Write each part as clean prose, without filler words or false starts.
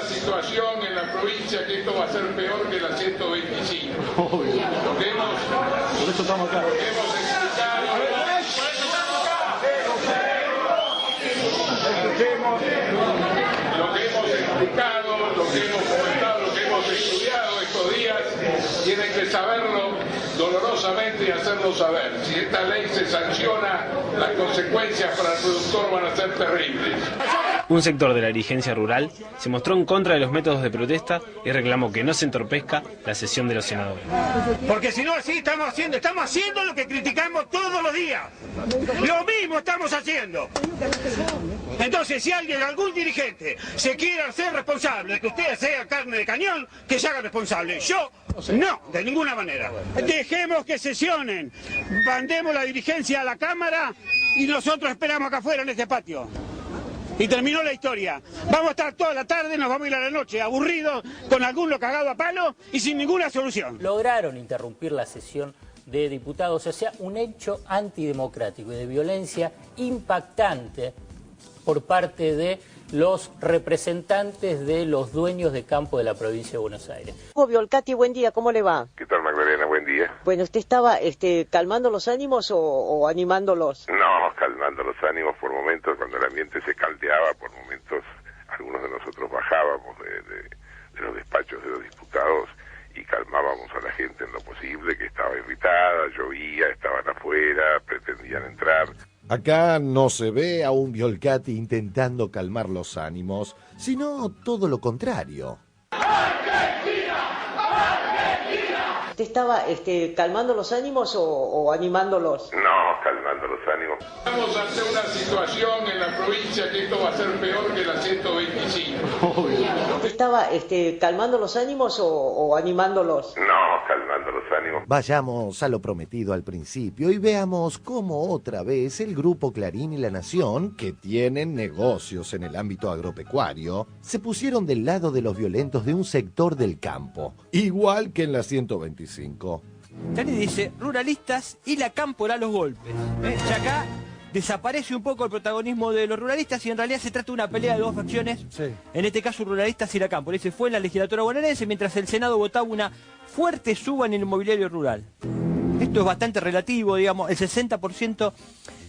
una situación en la provincia que esto va a ser peor que la 125. Obvio. Lo que hemos, por eso estamos acá. Lo que hemos explicado, lo que hemos comentado, lo que hemos estudiado estos días, tienen que saberlo dolorosamente y hacerlo saber. Si esta ley se sanciona, las consecuencias para el productor van a ser terribles. Un sector de la dirigencia rural se mostró en contra de los métodos de protesta y reclamó que no se entorpezca la sesión de los senadores. Porque si no así estamos haciendo lo que criticamos todos los días. Lo mismo estamos haciendo. Entonces, si algún dirigente se quiere hacer responsable de que usted sea carne de cañón, que se haga responsable. Yo, no, de ninguna manera. Dejemos que sesionen, mandemos la dirigencia a la Cámara y nosotros esperamos acá afuera en este patio. Y terminó la historia. Vamos a estar toda la tarde, nos vamos a ir a la noche, aburridos, con alguno cagado a palo y sin ninguna solución. Lograron interrumpir la sesión de diputados, o sea, un hecho antidemocrático y de violencia impactante por parte de los representantes de los dueños de campo de la provincia de Buenos Aires. Violcati, buen día, ¿cómo le va? ¿Qué tal, Magdalena? Buen día. Bueno, ¿usted estaba calmando los ánimos o animándolos? No, calmando los ánimos por momentos, cuando el ambiente se caldeaba, por momentos algunos de nosotros bajábamos de los despachos de los diputados y calmábamos a la gente en lo posible, que estaba irritada, llovía, estaban afuera, pretendían entrar. Acá no se ve a un Violcati intentando calmar los ánimos, sino todo lo contrario. ¿Usted estaba calmando los ánimos o animándolos? No, calmando los ánimos. Estamos ante una situación en la provincia que esto va a ser peor que la 125. Obvio. ¿Usted estaba calmando los ánimos o animándolos? No, calmando los ánimos. Vayamos a lo prometido al principio y veamos cómo otra vez el Grupo Clarín y La Nación, que tienen negocios en el ámbito agropecuario, se pusieron del lado de los violentos de un sector del campo, igual que en la 125. Clarín dice, ruralistas y la cámpora a los golpes. Ya acá desaparece un poco el protagonismo de los ruralistas y en realidad se trata de una pelea de dos facciones. Sí. En este caso, ruralistas y la cámpora. Ese fue en la legislatura bonaerense, mientras el Senado votaba una fuerte suba en el inmobiliario rural. Esto es bastante relativo, digamos, el 60%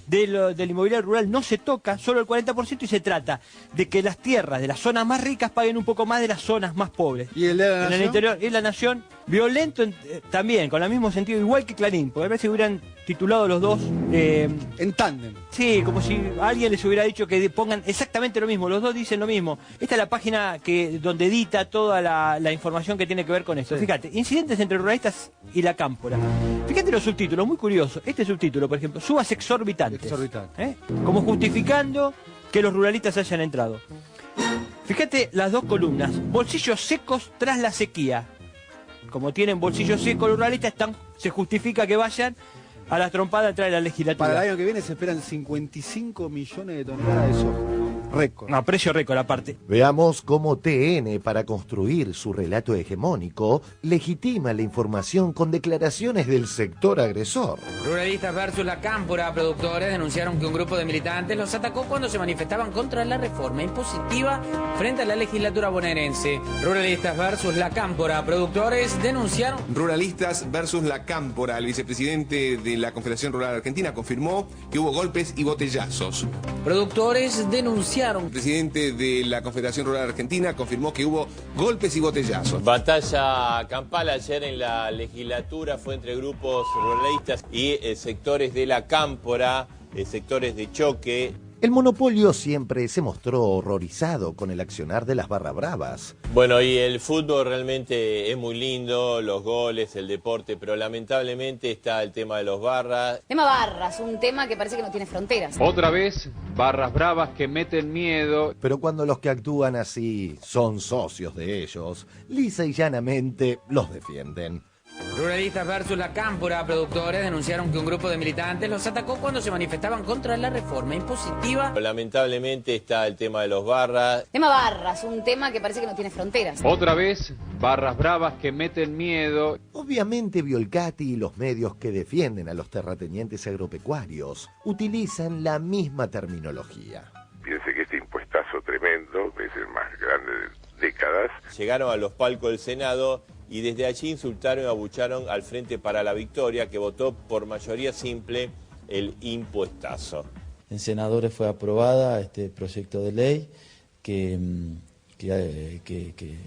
del inmobiliario rural no se toca, solo el 40%, y se trata de que las tierras de las zonas más ricas paguen un poco más de las zonas más pobres. ¿Y el de la Nación? En el interior, y la Nación, violento también, con el mismo sentido, igual que Clarín, porque me parece que hubieran titulado los dos... en tándem. Sí, como si alguien les hubiera dicho que pongan exactamente lo mismo, los dos dicen lo mismo. Esta es la página donde edita toda la información que tiene que ver con esto. Sí. Fíjate, incidentes entre ruralistas y la cámpora. Fíjate los subtítulos, muy curioso. Este subtítulo, por ejemplo, subas exorbitantes. Como justificando que los ruralistas hayan entrado. Fíjate las dos columnas. Bolsillos secos tras la sequía. Como tienen bolsillos secos los ruralistas, se justifica que vayan a la trompada a entrar en la legislatura. Para el año que viene se esperan 55 millones de toneladas de soja. Récord. No, precio récord aparte. Veamos cómo TN, para construir su relato hegemónico, legitima la información con declaraciones del sector agresor. Ruralistas versus la cámpora, productores denunciaron que un grupo de militantes los atacó cuando se manifestaban contra la reforma impositiva frente a la legislatura bonaerense. Ruralistas versus la cámpora, productores denunciaron... Ruralistas versus la cámpora. El vicepresidente de la Confederación Rural Argentina confirmó que hubo golpes y botellazos. Productores denunciaron... El presidente de la Confederación Rural Argentina confirmó que hubo golpes y botellazos. Batalla campal ayer en la legislatura fue entre grupos ruralistas y sectores de la cámpora, sectores de choque. El monopolio siempre se mostró horrorizado con el accionar de las barras bravas. Bueno, y el fútbol realmente es muy lindo, los goles, el deporte, pero lamentablemente está el tema de los barras. Tema barras, un tema que parece que no tiene fronteras. Otra vez, barras bravas que meten miedo. Pero cuando los que actúan así son socios de ellos, lisa y llanamente los defienden. Ruralistas versus la cámpora, productores denunciaron que un grupo de militantes los atacó cuando se manifestaban contra la reforma impositiva. Lamentablemente está el tema de los barras. Tema barras, un tema que parece que no tiene fronteras. Otra vez, barras bravas que meten miedo. Obviamente Violcati y los medios que defienden a los terratenientes agropecuarios utilizan la misma terminología. Piense que este impuestazo tremendo, es el más grande de décadas, décadas. Llegaron a los palcos del Senado y desde allí insultaron y abucharon al Frente para la Victoria, que votó por mayoría simple el impuestazo. En senadores fue aprobada este proyecto de ley que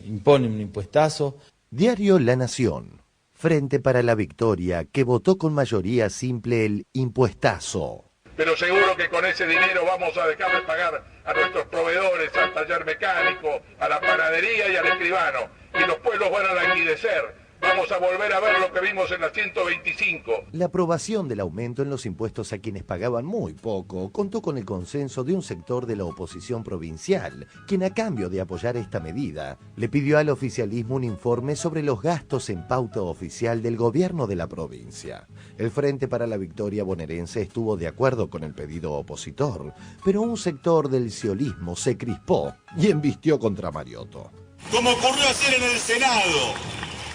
impone un impuestazo. Diario La Nación. Frente para la Victoria, que votó con mayoría simple el impuestazo. Pero seguro que con ese dinero vamos a dejar de pagar a nuestros proveedores, al taller mecánico, a la panadería y al escribano. Y los pueblos van a languidecer. Vamos a volver a ver lo que vimos en la 125. La aprobación del aumento en los impuestos a quienes pagaban muy poco contó con el consenso de un sector de la oposición provincial, quien a cambio de apoyar esta medida, le pidió al oficialismo un informe sobre los gastos en pauta oficial del gobierno de la provincia. El Frente para la Victoria bonaerense estuvo de acuerdo con el pedido opositor, pero un sector del ciolismo se crispó y embistió contra Mariotto. Como ocurrió ayer en el Senado,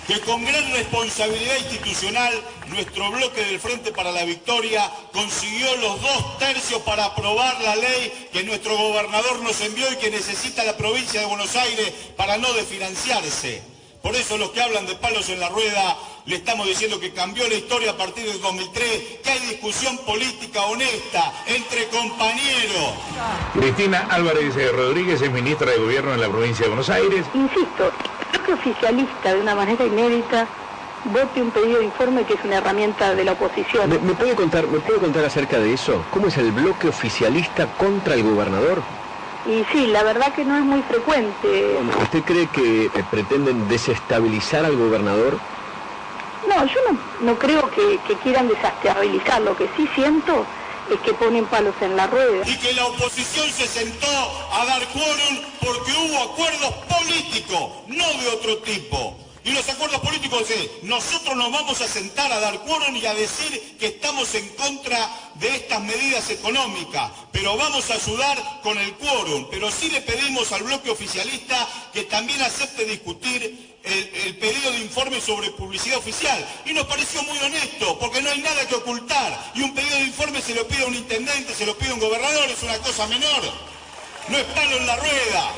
que con gran responsabilidad institucional nuestro bloque del Frente para la Victoria consiguió los 2/3 para aprobar la ley que nuestro gobernador nos envió y que necesita la provincia de Buenos Aires para no desfinanciarse. Por eso los que hablan de palos en la rueda, le estamos diciendo que cambió la historia a partir del 2003, que hay discusión política honesta entre compañeros. Cristina Álvarez Rodríguez es ministra de Gobierno en la provincia de Buenos Aires. Insisto, bloque oficialista de una manera inédita vote un pedido de informe que es una herramienta de la oposición. ¿Me puede contar acerca de eso? ¿Cómo es el bloque oficialista contra el gobernador? Y sí, la verdad que no es muy frecuente. ¿Usted cree que pretenden desestabilizar al gobernador? No, yo no creo que quieran desestabilizar. Lo que sí siento es que ponen palos en la rueda. Y que la oposición se sentó a dar quórum porque hubo acuerdos políticos, no de otro tipo. Y los acuerdos políticos es, nosotros nos vamos a sentar a dar quórum y a decir que estamos en contra de estas medidas económicas, pero vamos a ayudar con el quórum. Pero sí le pedimos al bloque oficialista que también acepte discutir el pedido de informe sobre publicidad oficial. Y nos pareció muy honesto, porque no hay nada que ocultar. Y un pedido de informe se lo pide a un intendente, se lo pide a un gobernador, es una cosa menor. No es palo en la rueda.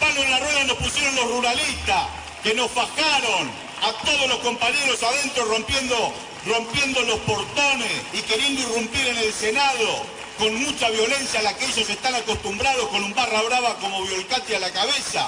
Palo en la rueda nos pusieron los ruralistas, que nos fajaron a todos los compañeros adentro rompiendo los portones y queriendo irrumpir en el Senado con mucha violencia a la que ellos están acostumbrados, con un barra brava como Violcati a la cabeza.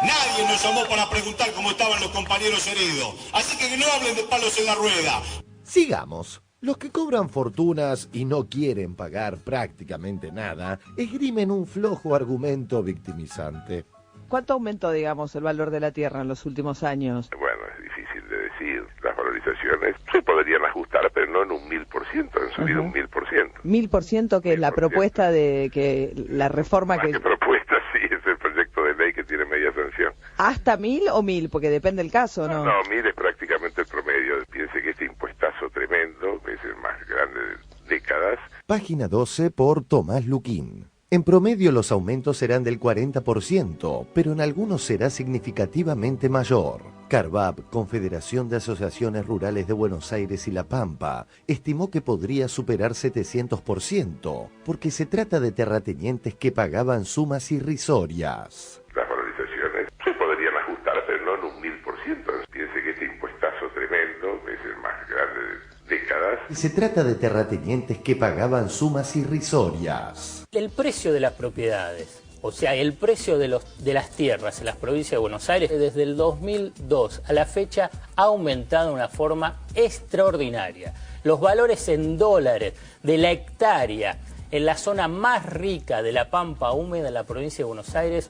Nadie nos llamó para preguntar cómo estaban los compañeros heridos. Así que no hablen de palos en la rueda. Sigamos. Los que cobran fortunas y no quieren pagar prácticamente nada, esgrimen un flojo argumento victimizante. ¿Cuánto aumentó, digamos, el valor de la tierra en los últimos años? Bueno, es difícil de decir. Las valorizaciones se podrían ajustar, pero no en un 1000%, han subido un 1000%. 1000%, que es la propuesta de que la reforma que... ¿Qué propuesta? Sí, es el proyecto de ley que tiene media sanción. ¿Hasta 1000 o 1000? Porque depende del caso, ¿no? No, 1000 es prácticamente el promedio. Piense que este impuestazo tremendo, que es el más grande de décadas. Página 12 por Tomás Luquín. En promedio los aumentos serán del 40%, pero en algunos será significativamente mayor. Carvab, Confederación de Asociaciones Rurales de Buenos Aires y La Pampa, estimó que podría superar 700%, porque se trata de terratenientes que pagaban sumas irrisorias. Las valorizaciones se podrían ajustar, pero no en un 1000%. Piense que este impuestazo tremendo, que es el más grande de décadas. Se trata de terratenientes que pagaban sumas irrisorias. El precio de las propiedades, o sea, el precio de las tierras en las provincias de Buenos Aires, desde el 2002 a la fecha ha aumentado de una forma extraordinaria. Los valores en dólares de la hectárea en la zona más rica de la Pampa húmeda en la provincia de Buenos Aires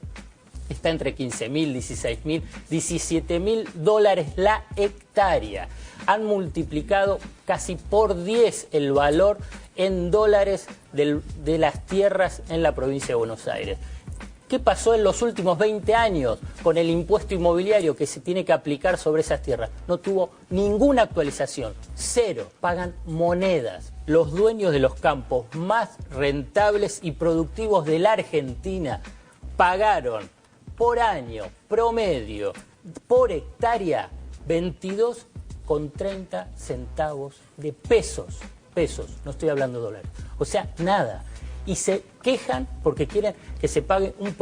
está entre 15.000, 16.000, 17.000 dólares la hectárea. Han multiplicado casi por 10 el valor en dólares de las tierras en la provincia de Buenos Aires. ¿Qué pasó en los últimos 20 años con el impuesto inmobiliario que se tiene que aplicar sobre esas tierras? No tuvo ninguna actualización, cero. Pagan monedas. Los dueños de los campos más rentables y productivos de la Argentina pagaron por año promedio, por hectárea, 22,30 centavos de pesos, no estoy hablando de dólares, o sea, nada, y se quejan porque quieren que se pague un poco.